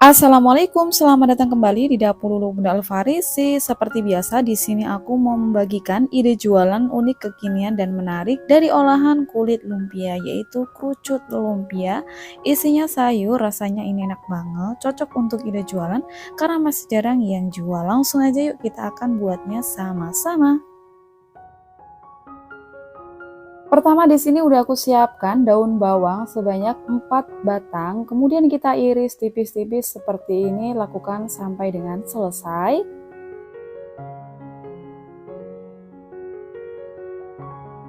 Assalamualaikum, selamat datang kembali di Dapur Lulu Bunda Alfarisi. Seperti biasa, di sini aku mau membagikan ide jualan unik, kekinian, dan menarik dari olahan kulit lumpia, yaitu kerucut lumpia. Isinya sayur, rasanya ini enak banget, cocok untuk ide jualan karena masih jarang yang jual. Langsung aja yuk, kita akan buatnya sama-sama. Pertama di sini udah aku siapkan daun bawang sebanyak 4 batang, kemudian kita iris tipis-tipis seperti ini, lakukan sampai dengan selesai.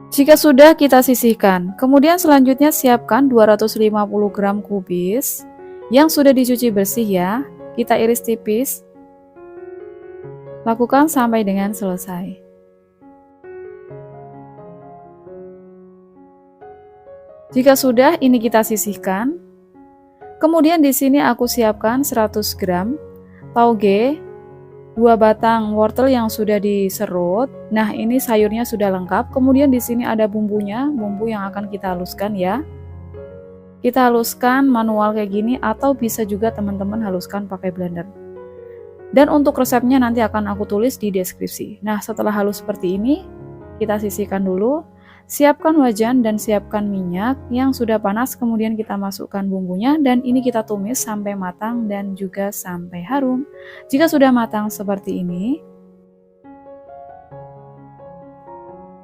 Jika sudah, kita sisihkan. Kemudian selanjutnya siapkan 250 gram kubis yang sudah dicuci bersih ya. Kita iris tipis. Lakukan sampai dengan selesai. Jika sudah, ini kita sisihkan. Kemudian di sini aku siapkan 100 gram tauge, 2 batang wortel yang sudah diserut. Nah, ini sayurnya sudah lengkap. Kemudian di sini ada bumbunya, bumbu yang akan kita haluskan ya. Kita haluskan manual kayak gini atau bisa juga teman-teman haluskan pakai blender. Dan untuk resepnya nanti akan aku tulis di deskripsi. Nah, setelah halus seperti ini, kita sisihkan dulu. Siapkan wajan dan siapkan minyak yang sudah panas, kemudian kita masukkan bumbunya dan ini kita tumis sampai matang dan juga sampai harum. Jika sudah matang seperti ini,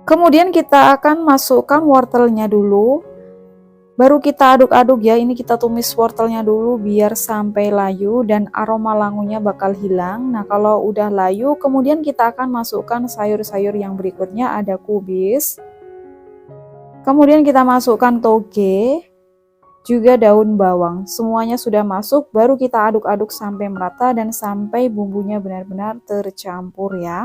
kemudian kita akan masukkan wortelnya dulu. Baru kita aduk-aduk ya, ini kita tumis wortelnya dulu biar sampai layu dan aroma langunya bakal hilang. Nah, kalau udah layu, kemudian kita akan masukkan sayur-sayur yang berikutnya, ada kubis. Kemudian kita masukkan toge, juga daun bawang. Semuanya sudah masuk, baru kita aduk-aduk sampai merata dan sampai bumbunya benar-benar tercampur ya.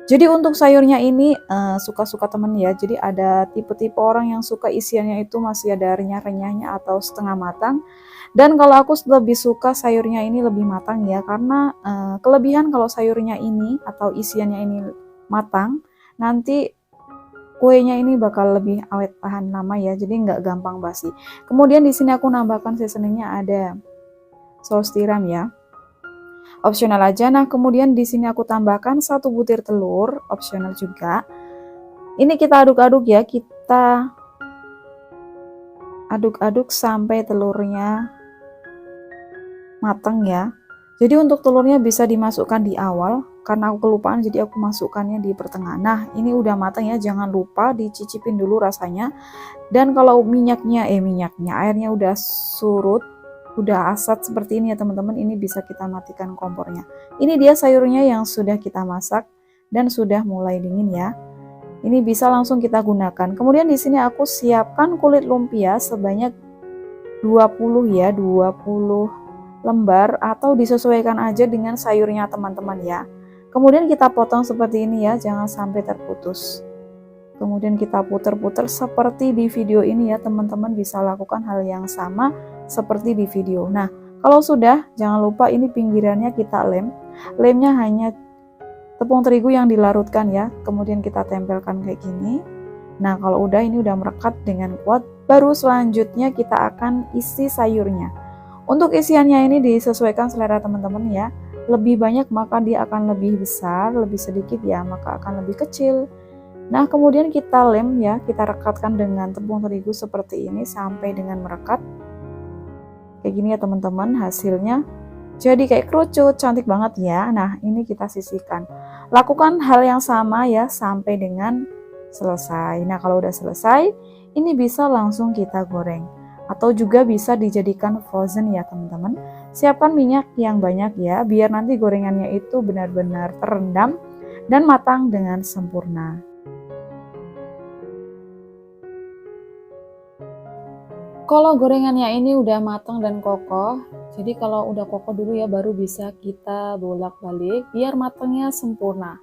Jadi untuk sayurnya ini suka-suka temen ya. Jadi ada tipe-tipe orang yang suka isiannya itu masih ada renyah-renyahnya atau setengah matang. Dan kalau aku lebih suka sayurnya ini lebih matang ya. Karena kelebihan kalau sayurnya ini atau isiannya ini matang, nanti kuenya ini bakal lebih awet tahan lama ya. Jadi nggak gampang basi. Kemudian di sini aku nambahkan seasoningnya ada saus tiram ya. Opsional aja. Nah, kemudian di sini aku tambahkan 1 butir telur, opsional juga. Ini kita aduk-aduk ya, kita aduk-aduk sampai telurnya matang ya. Jadi untuk telurnya bisa dimasukkan di awal, karena aku kelupaan jadi aku masukkannya di pertengahan. Nah, ini udah matang ya, jangan lupa dicicipin dulu rasanya. Dan kalau airnya udah surut, udah asat seperti ini ya teman-teman, ini bisa kita matikan kompornya. Ini dia sayurnya yang sudah kita masak dan sudah mulai dingin ya. Ini bisa langsung kita gunakan. Kemudian di sini aku siapkan kulit lumpia sebanyak 20 ya, 20 lembar atau disesuaikan aja dengan sayurnya teman-teman ya. Kemudian kita potong seperti ini ya, jangan sampai terputus. Kemudian kita putar-putar seperti di video ini ya, teman-teman bisa lakukan hal yang sama seperti di video. Nah, kalau sudah, jangan lupa ini pinggirannya kita lem. Lemnya hanya tepung terigu yang dilarutkan ya, kemudian kita tempelkan kayak gini. Nah, kalau udah ini udah merekat dengan kuat, baru selanjutnya kita akan isi sayurnya. Untuk isiannya ini disesuaikan selera teman-teman ya. Lebih banyak maka dia akan lebih besar, lebih sedikit ya maka akan lebih kecil. Nah, kemudian kita lem ya, kita rekatkan dengan tepung terigu seperti ini sampai dengan merekat. Kayak gini ya teman-teman hasilnya. Jadi kayak kerucut, cantik banget ya. Nah, ini kita sisihkan. Lakukan hal yang sama ya sampai dengan selesai. Nah, kalau udah selesai, ini bisa langsung kita goreng. Atau juga bisa dijadikan frozen ya teman-teman. Siapkan minyak yang banyak ya, biar nanti gorengannya itu benar-benar terendam dan matang dengan sempurna. Kalau gorengannya ini udah matang dan kokoh, jadi kalau udah kokoh dulu ya baru bisa kita bolak-balik biar matangnya sempurna.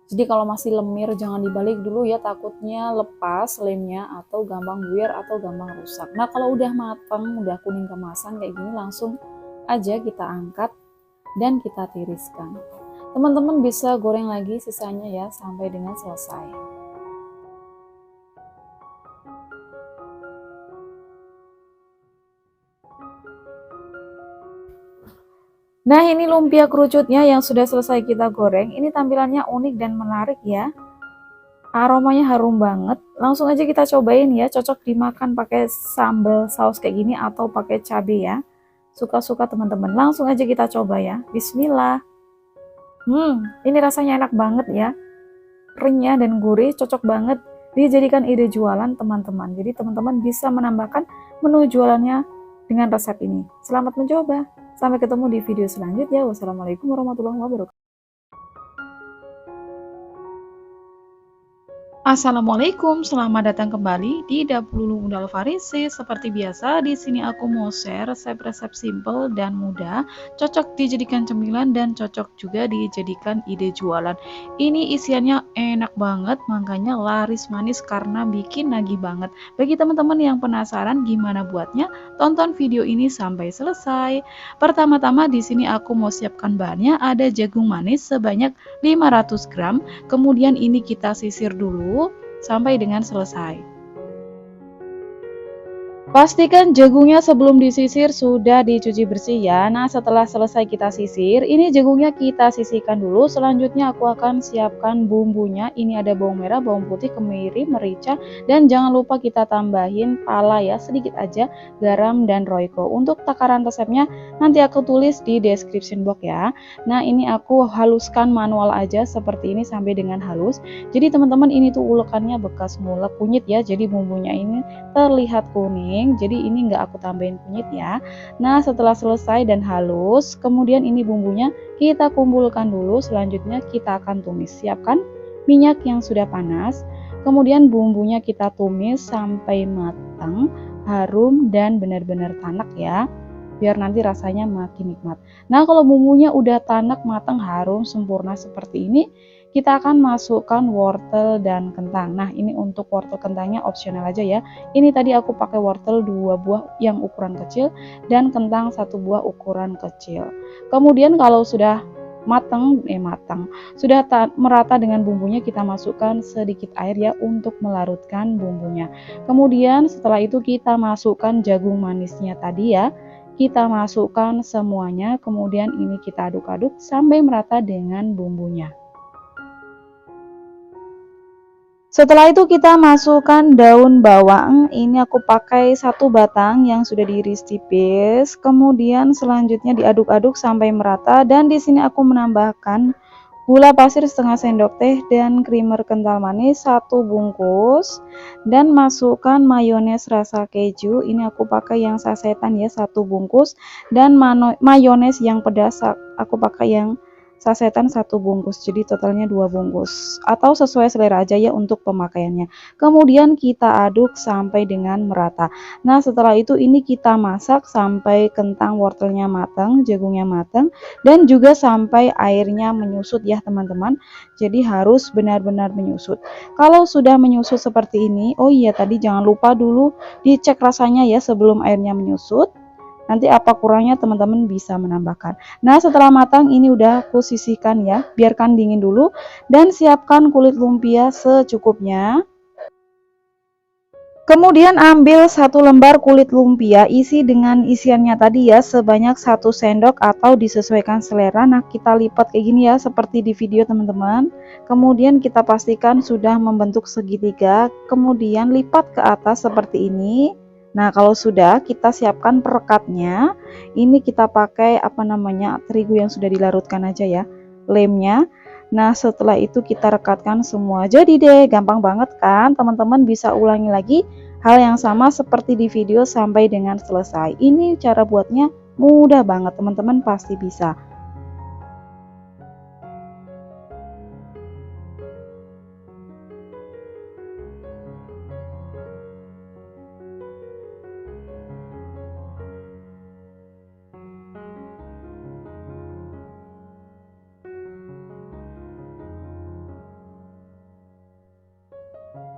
Jadi kalau masih lemir jangan dibalik dulu ya, takutnya lepas lemnya atau gampang buyar atau gampang rusak. Nah, kalau udah matang, udah kuning kemasan kayak gini langsung aja kita angkat dan kita tiriskan. Teman-teman bisa goreng lagi sisanya ya sampai dengan selesai. Nah, ini lumpia kerucutnya yang sudah selesai kita goreng. Ini tampilannya unik dan menarik ya. Aromanya harum banget. Langsung aja kita cobain ya. Cocok dimakan pakai sambal saus kayak gini atau pakai cabai ya. Suka-suka teman-teman. Langsung aja kita coba ya. Bismillah. Ini rasanya enak banget ya. Renyah dan gurih, cocok banget dijadikan ide jualan teman-teman. Jadi teman-teman bisa menambahkan menu jualannya dengan resep ini. Selamat mencoba. Sampai ketemu di video selanjutnya. Wassalamualaikum warahmatullahi wabarakatuh. Assalamualaikum, selamat datang kembali di Dapur Lulu Bunda Alfarisi. Seperti biasa, di sini aku mau share resep-resep simple dan mudah, cocok dijadikan cemilan dan cocok juga dijadikan ide jualan. Ini isiannya enak banget, makanya laris manis karena bikin nagih banget. Bagi teman-teman yang penasaran gimana buatnya, tonton video ini sampai selesai. Pertama-tama di sini aku mau siapkan bahannya, ada jagung manis sebanyak 500 gram. Kemudian ini kita sisir dulu sampai dengan selesai. Pastikan jagungnya sebelum disisir sudah dicuci bersih ya. Nah, setelah selesai kita sisir, ini jagungnya kita sisihkan dulu. Selanjutnya aku akan siapkan bumbunya. Ini ada bawang merah, bawang putih, kemiri, merica, dan jangan lupa kita tambahin pala ya, sedikit aja, garam dan royco. Untuk takaran resepnya nanti aku tulis di description box ya. Nah, ini aku haluskan manual aja seperti ini sampai dengan halus. Jadi teman-teman, ini tuh ulekannya bekas ngulek kunyit ya. Jadi bumbunya ini terlihat kuning, jadi ini nggak aku tambahin kunyit ya. Nah, setelah selesai dan halus, kemudian ini bumbunya kita kumpulkan dulu. Selanjutnya kita akan tumis. Siapkan minyak yang sudah panas, kemudian bumbunya kita tumis sampai matang, harum dan benar-benar tanak ya, biar nanti rasanya makin nikmat. Nah, kalau bumbunya udah tanak, matang, harum, sempurna seperti ini, kita akan masukkan wortel dan kentang. Nah, ini untuk wortel kentangnya opsional aja ya. Ini tadi aku pakai wortel 2 buah yang ukuran kecil dan kentang 1 buah ukuran kecil. Kemudian kalau sudah sudah merata dengan bumbunya, kita masukkan sedikit air ya untuk melarutkan bumbunya. Kemudian setelah itu kita masukkan jagung manisnya tadi ya. Kita masukkan semuanya, kemudian ini kita aduk-aduk sampai merata dengan bumbunya. Setelah itu kita masukkan daun bawang. Ini aku pakai 1 batang yang sudah diiris tipis. Kemudian selanjutnya diaduk-aduk sampai merata, dan di sini aku menambahkan gula pasir setengah sendok teh dan creamer kental manis 1 bungkus, dan masukkan mayones rasa keju. Ini aku pakai yang sasetan ya 1 bungkus, dan mayones yang pedas aku pakai yang sasetan 1 bungkus, jadi totalnya 2 bungkus atau sesuai selera aja ya untuk pemakaiannya. Kemudian kita aduk sampai dengan merata. Nah, setelah itu ini kita masak sampai kentang wortelnya matang, jagungnya matang, dan juga sampai airnya menyusut ya teman-teman. Jadi harus benar-benar menyusut. Kalau sudah menyusut seperti ini, oh iya tadi jangan lupa dulu dicek rasanya ya sebelum airnya menyusut. Nanti apa kurangnya teman-teman bisa menambahkan. Nah, setelah matang ini udah aku sisihkan ya, biarkan dingin dulu, dan siapkan kulit lumpia secukupnya. Kemudian ambil 1 lembar kulit lumpia, isi dengan isiannya tadi ya, sebanyak 1 sendok atau disesuaikan selera. Nah, kita lipat kayak gini ya, seperti di video teman-teman. Kemudian kita pastikan sudah membentuk segitiga, kemudian lipat ke atas seperti ini. Nah, kalau sudah, kita siapkan perekatnya. Ini kita pakai terigu yang sudah dilarutkan aja ya, lemnya. Nah, setelah itu kita rekatkan semua. Jadi deh, gampang banget kan? Teman-teman bisa ulangi lagi hal yang sama seperti di video sampai dengan selesai. Ini cara buatnya mudah banget, teman-teman pasti bisa.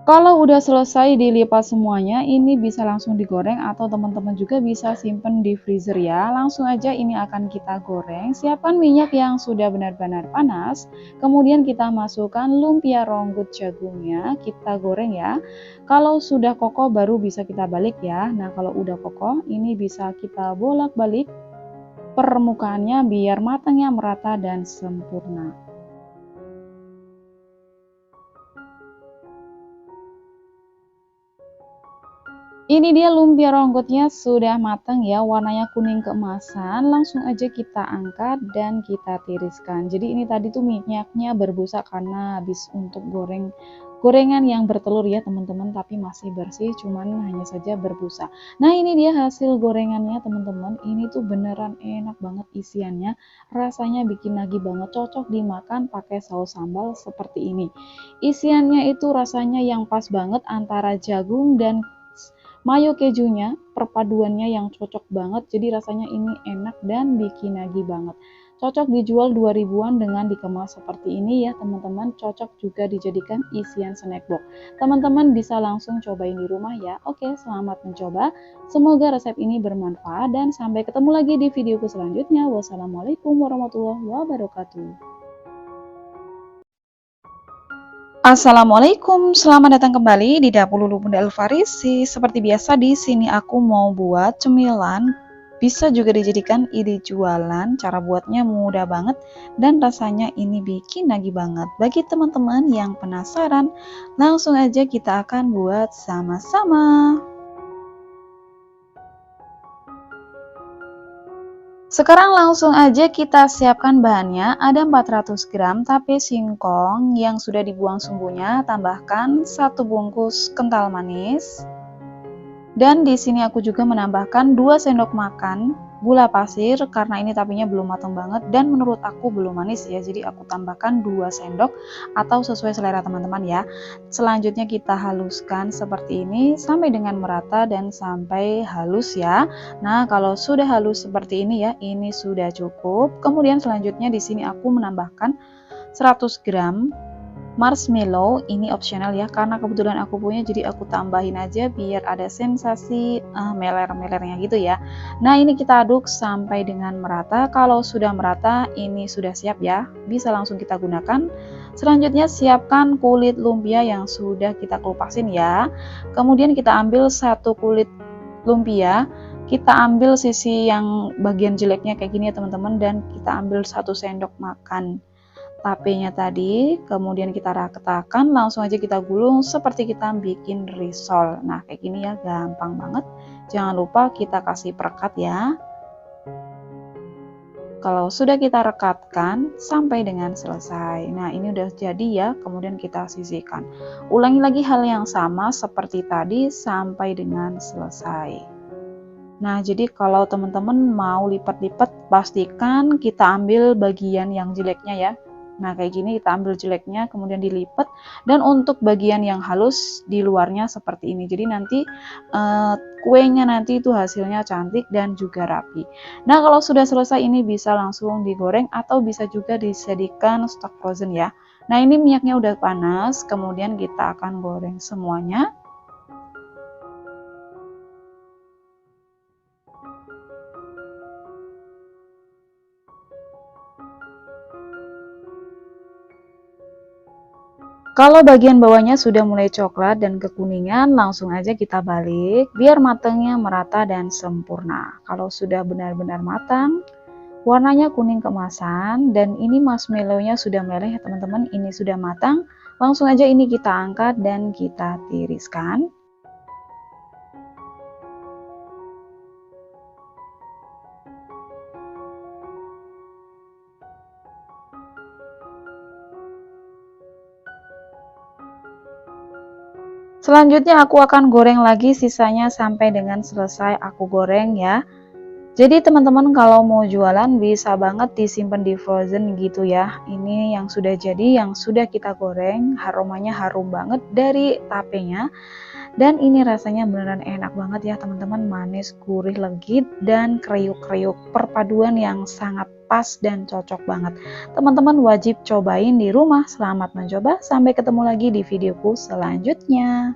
Kalau udah selesai dilipat semuanya, ini bisa langsung digoreng atau teman-teman juga bisa simpen di freezer ya. Langsung aja ini akan kita goreng. Siapkan minyak yang sudah benar-benar panas. Kemudian kita masukkan lumpia ronggut jagungnya, kita goreng ya. Kalau sudah kokoh baru bisa kita balik ya. Nah, kalau udah kokoh ini bisa kita bolak-balik permukaannya biar matangnya merata dan sempurna. Ini dia lumpia ronggotnya sudah matang ya, warnanya kuning keemasan. Langsung aja kita angkat dan kita tiriskan. Jadi ini tadi tuh minyaknya berbusa karena habis untuk gorengan yang bertelur ya teman-teman, tapi masih bersih, cuman hanya saja berbusa. Nah ini dia hasil gorengannya teman-teman. Ini tuh beneran enak banget isiannya, rasanya bikin nagih banget, cocok dimakan pakai saus sambal seperti ini. Isiannya itu rasanya yang pas banget antara jagung dan mayo kejunya, perpaduannya yang cocok banget, jadi rasanya ini enak dan bikin nagih banget. Cocok dijual 2000-an dengan dikemas seperti ini ya teman-teman, cocok juga dijadikan isian snack box. Teman-teman bisa langsung cobain di rumah ya. Oke, selamat mencoba. Semoga resep ini bermanfaat dan sampai ketemu lagi di videoku selanjutnya. Wassalamualaikum warahmatullahi wabarakatuh. Assalamualaikum, selamat datang kembali di dapur Lulu Bunda Elfarisi. Seperti biasa di sini aku mau buat cemilan, bisa juga dijadikan ide jualan. Cara buatnya mudah banget dan rasanya ini bikin nagih banget. Bagi teman-teman yang penasaran, langsung aja kita akan buat sama-sama. Sekarang langsung aja kita siapkan bahannya. Ada 400 gram tape singkong yang sudah dibuang sumbunya, tambahkan 1 bungkus kental manis. Dan di sini aku juga menambahkan 2 sendok makan gula pasir karena ini tapenya belum matang banget dan menurut aku belum manis ya, jadi aku tambahkan 2 sendok atau sesuai selera teman-teman ya. Selanjutnya kita haluskan seperti ini sampai dengan merata dan sampai halus ya. Nah, kalau sudah halus seperti ini ya, ini sudah cukup. Kemudian selanjutnya di sini aku menambahkan 100 gram marshmallow. Ini opsional ya, karena kebetulan aku punya jadi aku tambahin aja biar ada sensasi meler-melernya gitu ya. Nah ini kita aduk sampai dengan merata. Kalau sudah merata ini sudah siap ya, bisa langsung kita gunakan. Selanjutnya siapkan kulit lumpia yang sudah kita kelupasin ya. Kemudian kita ambil 1 kulit lumpia, kita ambil sisi yang bagian jeleknya kayak gini ya teman-teman, dan kita ambil 1 sendok makan tapenya tadi, kemudian kita ratakan, langsung aja kita gulung seperti kita bikin risol. Nah kayak gini ya, gampang banget. Jangan lupa kita kasih perekat ya. Kalau sudah kita rekatkan sampai dengan selesai. Nah ini udah jadi ya, kemudian kita sisihkan. Ulangi lagi hal yang sama seperti tadi sampai dengan selesai. Nah jadi kalau teman-teman mau lipat-lipat, pastikan kita ambil bagian yang jeleknya ya. Nah kayak gini kita ambil jeleknya kemudian dilipat, dan untuk bagian yang halus di luarnya seperti ini, jadi nanti kuenya nanti itu hasilnya cantik dan juga rapi. Nah kalau sudah selesai ini bisa langsung digoreng atau bisa juga disediakan stok frozen ya. Nah ini minyaknya udah panas, kemudian kita akan goreng semuanya. Kalau bagian bawahnya sudah mulai coklat dan kekuningan, langsung aja kita balik biar matangnya merata dan sempurna. Kalau sudah benar-benar matang, warnanya kuning keemasan dan ini marshmallow-nya sudah meleleh ya teman-teman, ini sudah matang. Langsung aja ini kita angkat dan kita tiriskan. Selanjutnya aku akan goreng lagi sisanya sampai dengan selesai aku goreng ya. Jadi teman-teman kalau mau jualan bisa banget disimpan di frozen gitu ya. Ini yang sudah jadi, yang sudah kita goreng, aromanya harum banget dari tapenya. Dan ini rasanya beneran enak banget ya teman-teman, manis, gurih, legit, dan kriuk-kriuk. Perpaduan yang sangat pas dan cocok banget. Teman-teman wajib cobain di rumah. Selamat mencoba, sampai ketemu lagi di videoku selanjutnya.